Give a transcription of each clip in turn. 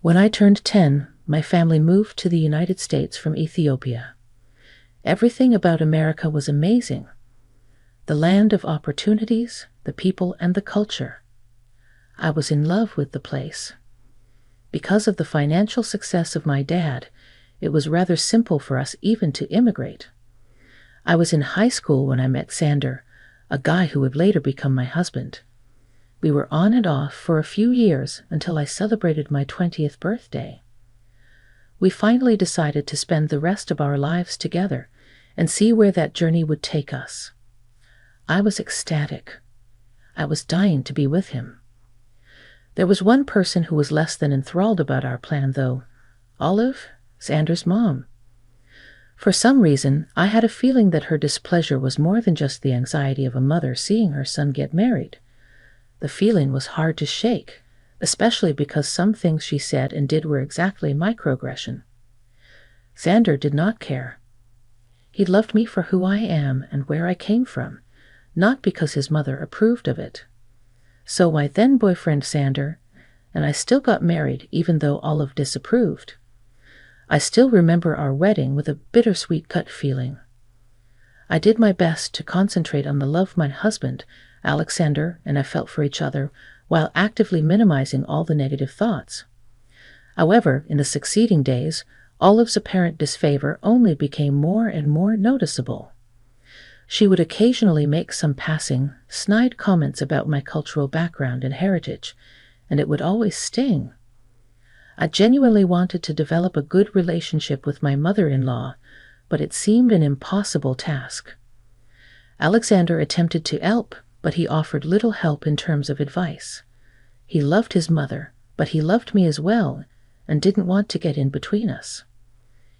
When I turned 10, my family moved to the United States from Ethiopia. Everything about America was amazing. The land of opportunities, the people, and the culture. I was in love with the place. Because of the financial success of my dad, it was rather simple for us even to immigrate. I was in high school when I met Sander, a guy who would later become my husband. We were on and off for a few years until I celebrated my 20th birthday. We finally decided to spend the rest of our lives together and see where that journey would take us. I was ecstatic. I was dying to be with him. There was one person who was less than enthralled about our plan, though. Olive, Sander's mom. For some reason, I had a feeling that her displeasure was more than just the anxiety of a mother seeing her son get married. The feeling was hard to shake, especially because some things she said and did were exactly microaggression. Sander did not care. He loved me for who I am and where I came from, not because his mother approved of it. So my then boyfriend Sander and I still got married even though Olive disapproved. I still remember our wedding with a bittersweet gut feeling. I did my best to concentrate on the love my husband, Alexander, and I felt for each other while actively minimizing all the negative thoughts. However, in the succeeding days, Olive's apparent disfavor only became more and more noticeable. She would occasionally make some passing, snide comments about my cultural background and heritage, and it would always sting. I genuinely wanted to develop a good relationship with my mother-in-law, but it seemed an impossible task. Alexander attempted to help, but he offered little help in terms of advice. He loved his mother, but he loved me as well, and didn't want to get in between us.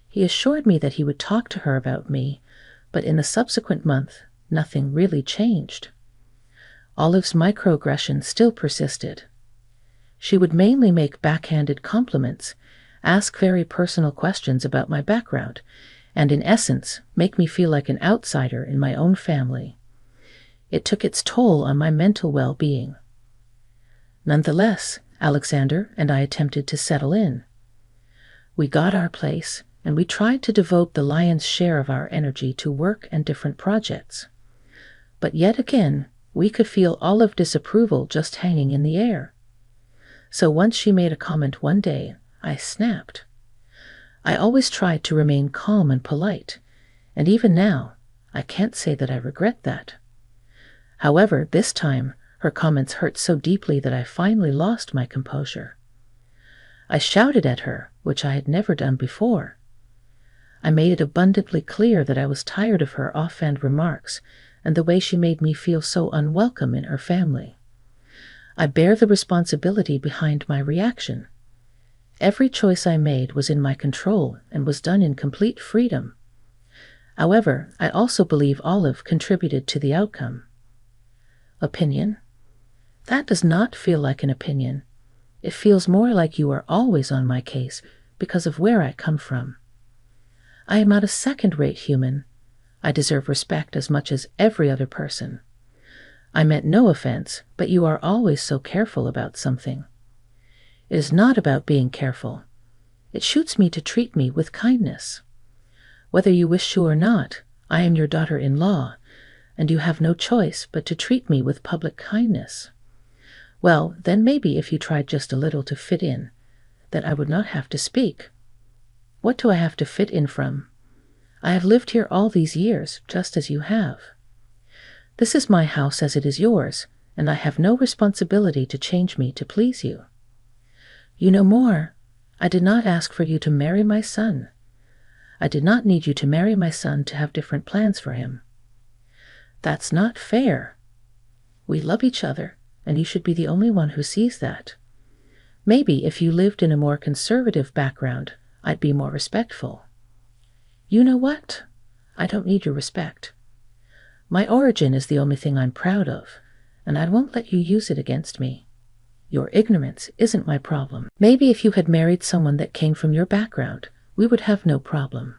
He assured me that he would talk to her about me, but in the subsequent month, nothing really changed. Olive's microaggression still persisted. She would mainly make backhanded compliments, ask very personal questions about my background, and in essence, make me feel like an outsider in my own family. It took its toll on my mental well-being. Nonetheless, Alexander and I attempted to settle in. We got our place, and we tried to devote the lion's share of our energy to work and different projects. But yet again, we could feel Olive disapproval just hanging in the air. So once she made a comment one day, I snapped. I always tried to remain calm and polite, and even now, I can't say that I regret that. However, this time, her comments hurt so deeply that I finally lost my composure. I shouted at her, which I had never done before. I made it abundantly clear that I was tired of her offhand remarks and the way she made me feel so unwelcome in her family. I bear the responsibility behind my reaction. Every choice I made was in my control and was done in complete freedom. However, I also believe Olive contributed to the outcome. Opinion? That does not feel like an opinion. It feels more like you are always on my case because of where I come from. I am not a second-rate human. I deserve respect as much as every other person. I meant no offense, but you are always so careful about something. It is not about being careful. It shoots me to treat me with kindness. Whether you wish to or not, I am your daughter-in-law, and you have no choice but to treat me with public kindness. Well, then maybe if you tried just a little to fit in, then I would not have to speak. What do I have to fit in from? I have lived here all these years, just as you have. This is my house as it is yours, and I have no responsibility to change me to please you. You know more. I did not ask for you to marry my son. I did not need you to marry my son to have different plans for him. That's not fair. We love each other, and you should be the only one who sees that. Maybe if you lived in a more conservative background, I'd be more respectful. You know what? I don't need your respect. My origin is the only thing I'm proud of, and I won't let you use it against me. Your ignorance isn't my problem. Maybe if you had married someone that came from your background, we would have no problem.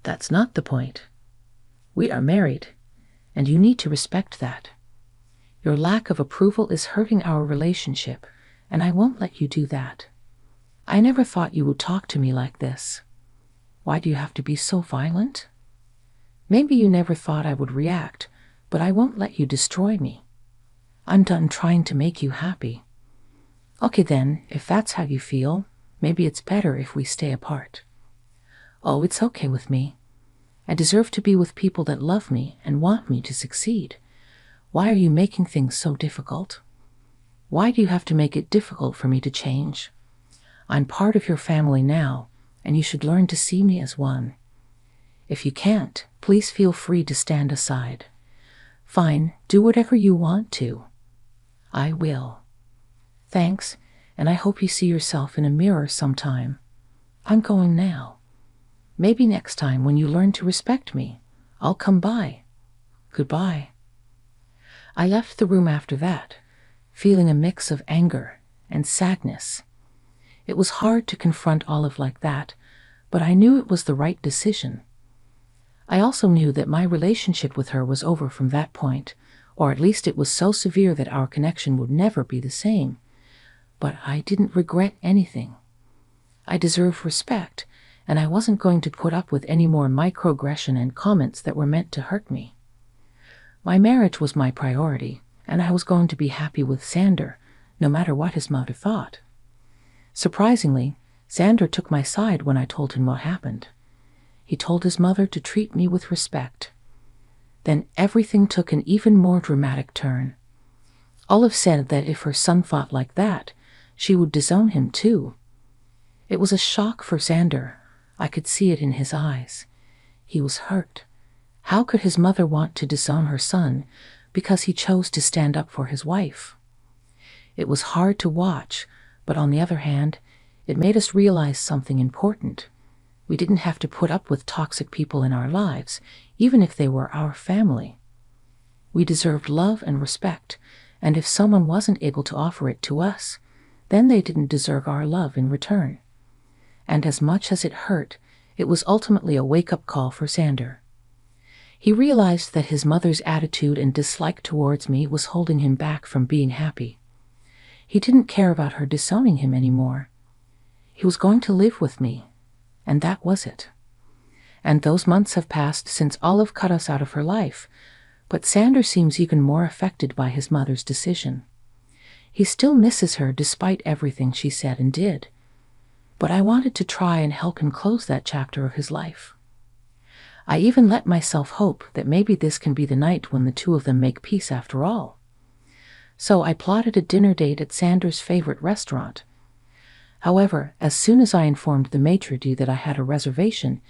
That's not the point. We are married, and you need to respect that. Your lack of approval is hurting our relationship, and I won't let you do that. I never thought you would talk to me like this. Why do you have to be so violent? Maybe you never thought I would react, but I won't let you destroy me. I'm done trying to make you happy. Okay then, if that's how you feel, maybe it's better if we stay apart. Oh, it's okay with me. I deserve to be with people that love me and want me to succeed. Why are you making things so difficult? Why do you have to make it difficult for me to change? I'm part of your family now, and you should learn to see me as one. If you can't, please feel free to stand aside. Fine, do whatever you want to. I will. Thanks, and I hope you see yourself in a mirror sometime. I'm going now. Maybe next time when you learn to respect me, I'll come by. Goodbye. I left the room after that, feeling a mix of anger and sadness. It was hard to confront Olive like that, but I knew it was the right decision. I also knew that my relationship with her was over from that point, or at least it was so severe that our connection would never be the same. But I didn't regret anything. I deserve respect, and I wasn't going to put up with any more microaggression and comments that were meant to hurt me. My marriage was my priority, and I was going to be happy with Xander, no matter what his mother thought. Surprisingly, Xander took my side when I told him what happened. He told his mother to treat me with respect. Then everything took an even more dramatic turn. Olive said that if her son thought like that, she would disown him too. It was a shock for Xander. I could see it in his eyes. He was hurt. How could his mother want to disown her son because he chose to stand up for his wife? It was hard to watch, but on the other hand, it made us realize something important. We didn't have to put up with toxic people in our lives, even if they were our family. We deserved love and respect, and if someone wasn't able to offer it to us, then they didn't deserve our love in return. And as much as it hurt, it was ultimately a wake-up call for Xander. He realized that his mother's attitude and dislike towards me was holding him back from being happy. He didn't care about her disowning him anymore. He was going to live with me, and that was it. And those months have passed since Olive cut us out of her life, but Xander seems even more affected by his mother's decision. He still misses her despite everything she said and did. But I wanted to try and help him close that chapter of his life. I even let myself hope that maybe this can be the night when the two of them make peace after all. So I plotted a dinner date at Xander's favorite restaurant. However, as soon as I informed the maitre d' that I had a reservation,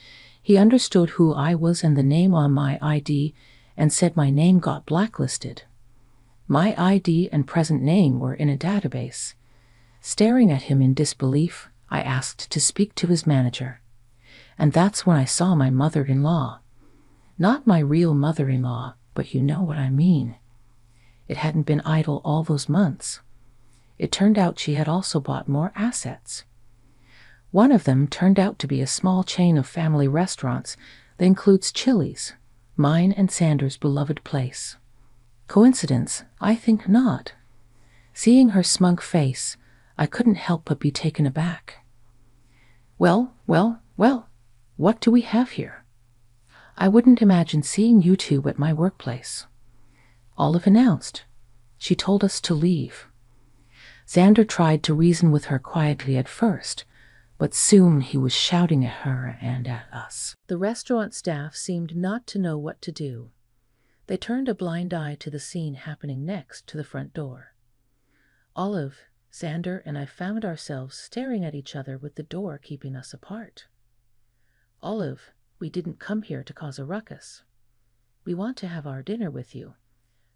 he understood who I was and the name on my ID and said my name got blacklisted. My ID and present name were in a database. Staring at him in disbelief, I asked to speak to his manager. And that's when I saw my mother-in-law. Not my real mother-in-law, but you know what I mean. It hadn't been idle all those months. It turned out she had also bought more assets. One of them turned out to be a small chain of family restaurants that includes Chili's, mine and Xander's beloved place. Coincidence? I think not. Seeing her smug face, I couldn't help but be taken aback. Well, what do we have here? I wouldn't imagine seeing you two at my workplace. Olive announced. She told us to leave. Xander tried to reason with her quietly at first, but soon he was shouting at her and at us. The restaurant staff seemed not to know what to do. They turned a blind eye to the scene happening next to the front door. Olive, Xander, and I found ourselves staring at each other with the door keeping us apart. Olive, we didn't come here to cause a ruckus. We want to have our dinner with you.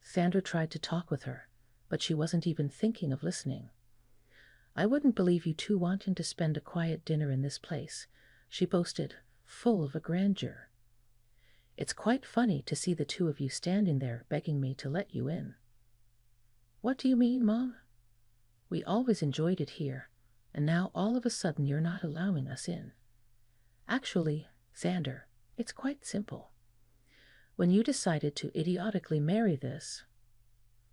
Xander tried to talk with her, but she wasn't even thinking of listening. I wouldn't believe you two wanting to spend a quiet dinner in this place, she boasted, full of a grandeur. It's quite funny to see the two of you standing there begging me to let you in. What do you mean, Mom? We always enjoyed it here, and now all of a sudden you're not allowing us in. Actually, Xander, it's quite simple. When you decided to idiotically marry this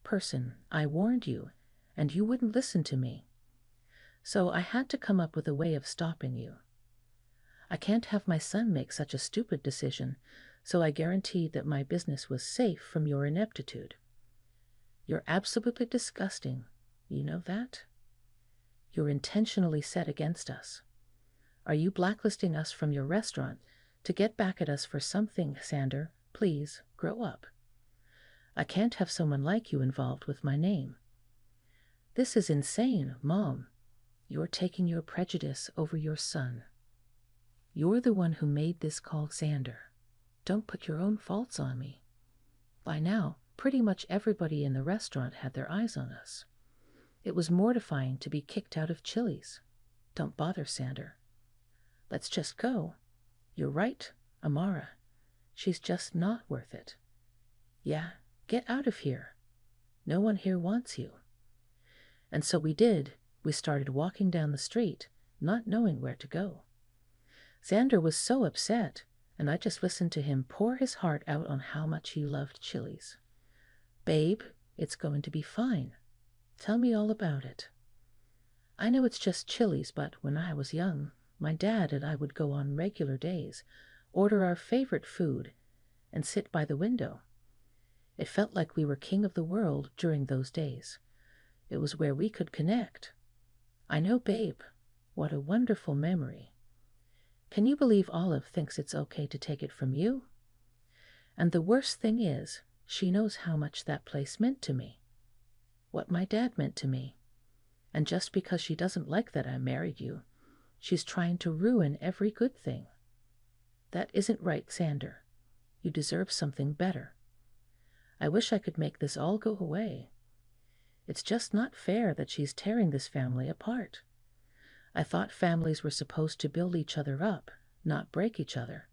person, I warned you, and you wouldn't listen to me. So I had to come up with a way of stopping you. I can't have my son make such a stupid decision, so I guaranteed that my business was safe from your ineptitude. You're absolutely disgusting. You know that? You're intentionally set against us. Are you blacklisting us from your restaurant to get back at us for something, Sander? Please, grow up. I can't have someone like you involved with my name. This is insane, Mom. You're taking your prejudice over your son. You're the one who made this call, Sander. Don't put your own faults on me. By now, pretty much everybody in the restaurant had their eyes on us. It was mortifying to be kicked out of Chili's. Don't bother, Sander. Let's just go. You're right, Amara. She's just not worth it. Yeah, get out of here. No one here wants you. And so we did. We started walking down the street, not knowing where to go. Sander was so upset, and I just listened to him pour his heart out on how much he loved Chili's. Babe, it's going to be fine. Tell me all about it. I know it's just Chili's, but when I was young, my dad and I would go on regular days, order our favorite food, and sit by the window. It felt like we were king of the world during those days. It was where we could connect. I know, babe. What a wonderful memory. Can you believe Olive thinks it's okay to take it from you? And the worst thing is, she knows how much that place meant to me. What my dad meant to me. And just because she doesn't like that I married you, she's trying to ruin every good thing. That isn't right, Sander. You deserve something better. I wish I could make this all go away. It's just not fair that she's tearing this family apart. I thought families were supposed to build each other up, not break each other.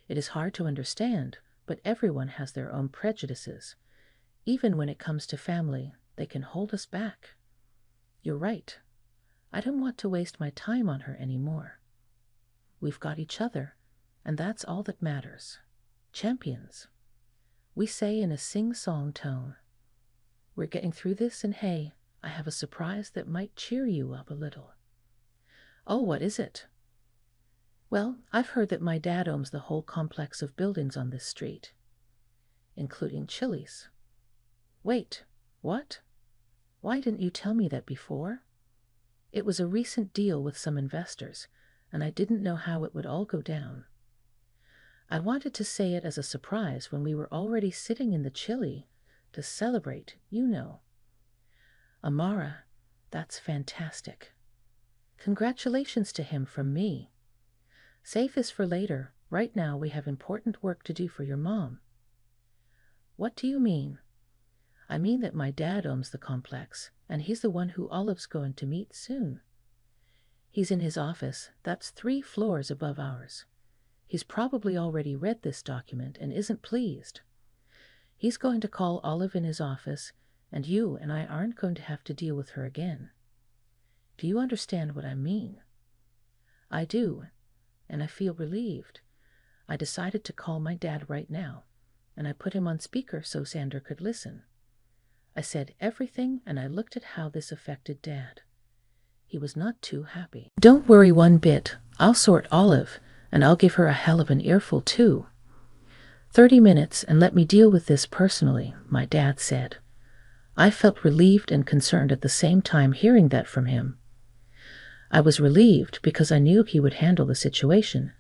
It is hard to understand, but everyone has their own prejudices. Even when it comes to family, they can hold us back. You're right. I don't want to waste my time on her anymore. We've got each other, and that's all that matters. Champions. We say in a sing-song tone. We're getting through this, and hey, I have a surprise that might cheer you up a little. Oh, what is it? Well, I've heard that my dad owns the whole complex of buildings on this street, including Chili's. Wait, what? Why didn't you tell me that before? It was a recent deal with some investors, and I didn't know how it would all go down. I wanted to say it as a surprise when we were already sitting in the Chili to celebrate, you know. Amara, that's fantastic. Congratulations to him from me. Save this for later. Right now we have important work to do for your mom. What do you mean? I mean that my dad owns the complex, and he's the one who Olive's going to meet soon. He's in his office, that's 3 floors above ours. He's probably already read this document and isn't pleased. He's going to call Olive in his office, and you and I aren't going to have to deal with her again. Do you understand what I mean? I do, and I feel relieved. I decided to call my dad right now, and I put him on speaker so Sander could listen. I said everything, and I looked at how this affected Dad. He was not too happy. Don't worry one bit. I'll sort Olive, and I'll give her a hell of an earful too. 30 minutes, and let me deal with this personally, my dad said. I felt relieved and concerned at the same time hearing that from him. I was relieved because I knew he would handle the situation.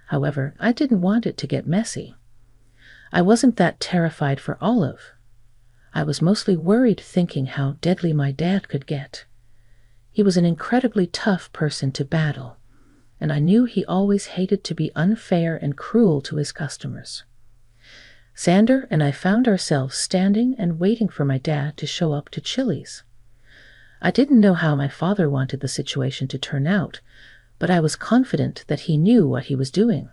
However, I didn't want it to get messy. I wasn't that terrified for Olive. I was mostly worried, thinking how deadly my dad could get. He was an incredibly tough person to battle, and I knew he always hated to be unfair and cruel to his customers. Sander and I found ourselves standing and waiting for my dad to show up to Chili's. I didn't know how my father wanted the situation to turn out, but I was confident that he knew what he was doing.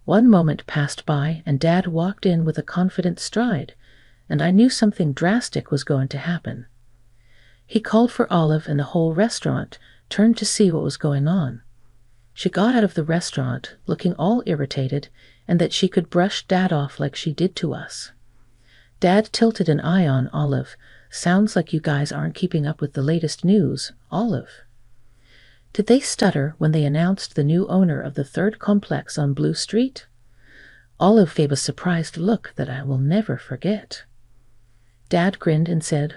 1 moment passed by, and Dad walked in with a confident stride, and I knew something drastic was going to happen. He called for Olive, and the whole restaurant turned to see what was going on. She got out of the restaurant, looking all irritated, and that she could brush Dad off like she did to us. Dad tilted an eye on Olive. Sounds like you guys aren't keeping up with the latest news, Olive. Did they stutter when they announced the new owner of the third complex on Blue Street? Olive gave a surprised look that I will never forget. Dad grinned and said,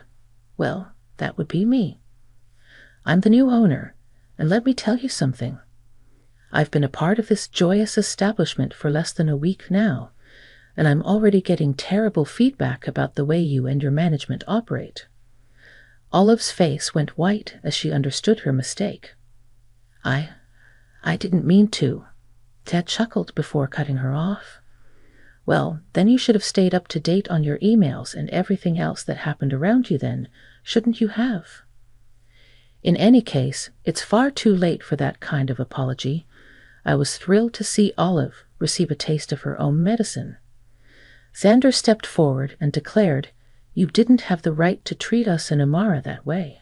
"Well, that would be me. I'm the new owner, and let me tell you something. I've been a part of this joyous establishment for less than a week now, and I'm already getting terrible feedback about the way you and your management operate." Olive's face went white as she understood her mistake. I didn't mean to. Dad chuckled before cutting her off. "Well, then you should have stayed up to date on your emails and everything else that happened around you then, shouldn't you have? In any case, it's far too late for that kind of apology. I was thrilled to see Olive receive a taste of her own medicine. Xander stepped forward and declared, "You didn't have the right to treat us and Amara that way.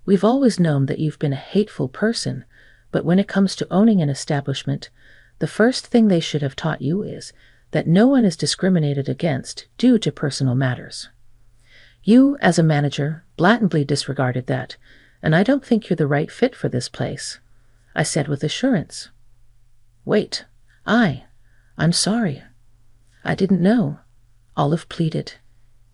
We've always known that you've been a hateful person, but when it comes to owning an establishment, the first thing they should have taught you is that no one is discriminated against due to personal matters. You, as a manager, blatantly disregarded that, and I don't think you're the right fit for this place," I said with assurance. "Wait, I'm sorry. I didn't know," Olive pleaded.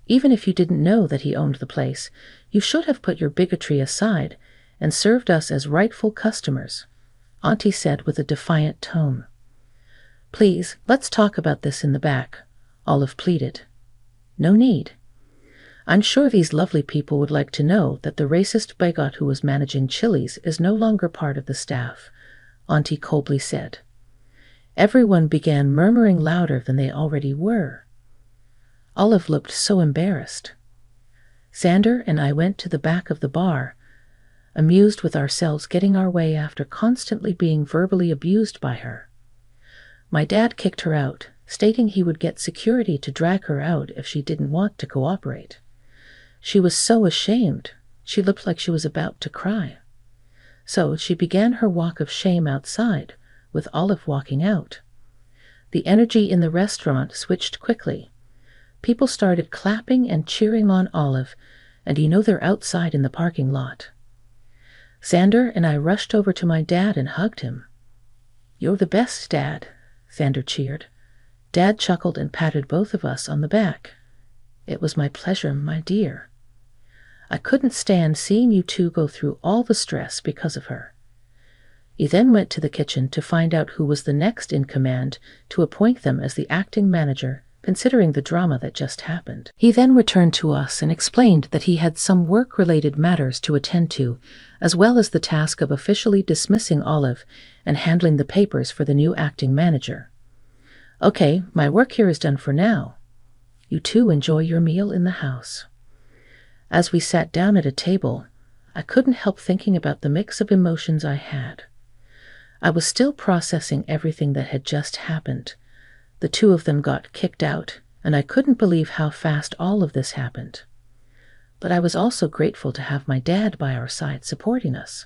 "Even if you didn't know that he owned the place, you should have put your bigotry aside and served us as rightful customers," Auntie said with a defiant tone. "Please, let's talk about this in the back," Olive pleaded. "No need. I'm sure these lovely people would like to know that the racist bigot who was managing Chili's is no longer part of the staff," Auntie coldly said. Everyone began murmuring louder than they already were. Olive looked so embarrassed. Xander and I went to the back of the bar, amused with ourselves getting our way after constantly being verbally abused by her. My dad kicked her out, stating he would get security to drag her out if she didn't want to cooperate. She was so ashamed, she looked like she was about to cry. So she began her walk of shame outside, with Olive walking out. The energy in the restaurant switched quickly. People started clapping and cheering on Olive, and you know they're outside in the parking lot. Xander and I rushed over to my dad and hugged him. "You're the best, Dad," Xander cheered. Dad chuckled and patted both of us on the back. "It was my pleasure, my dear. I couldn't stand seeing you two go through all the stress because of her." He then went to the kitchen to find out who was the next in command to appoint them as the acting manager, considering the drama that just happened. He then returned to us and explained that he had some work-related matters to attend to, as well as the task of officially dismissing Olive and handling the papers for the new acting manager. "Okay, my work here is done for now. You two enjoy your meal in the house." As we sat down at a table, I couldn't help thinking about the mix of emotions I had. I was still processing everything that had just happened. The two of them got kicked out, and I couldn't believe how fast all of this happened. But I was also grateful to have my dad by our side supporting us.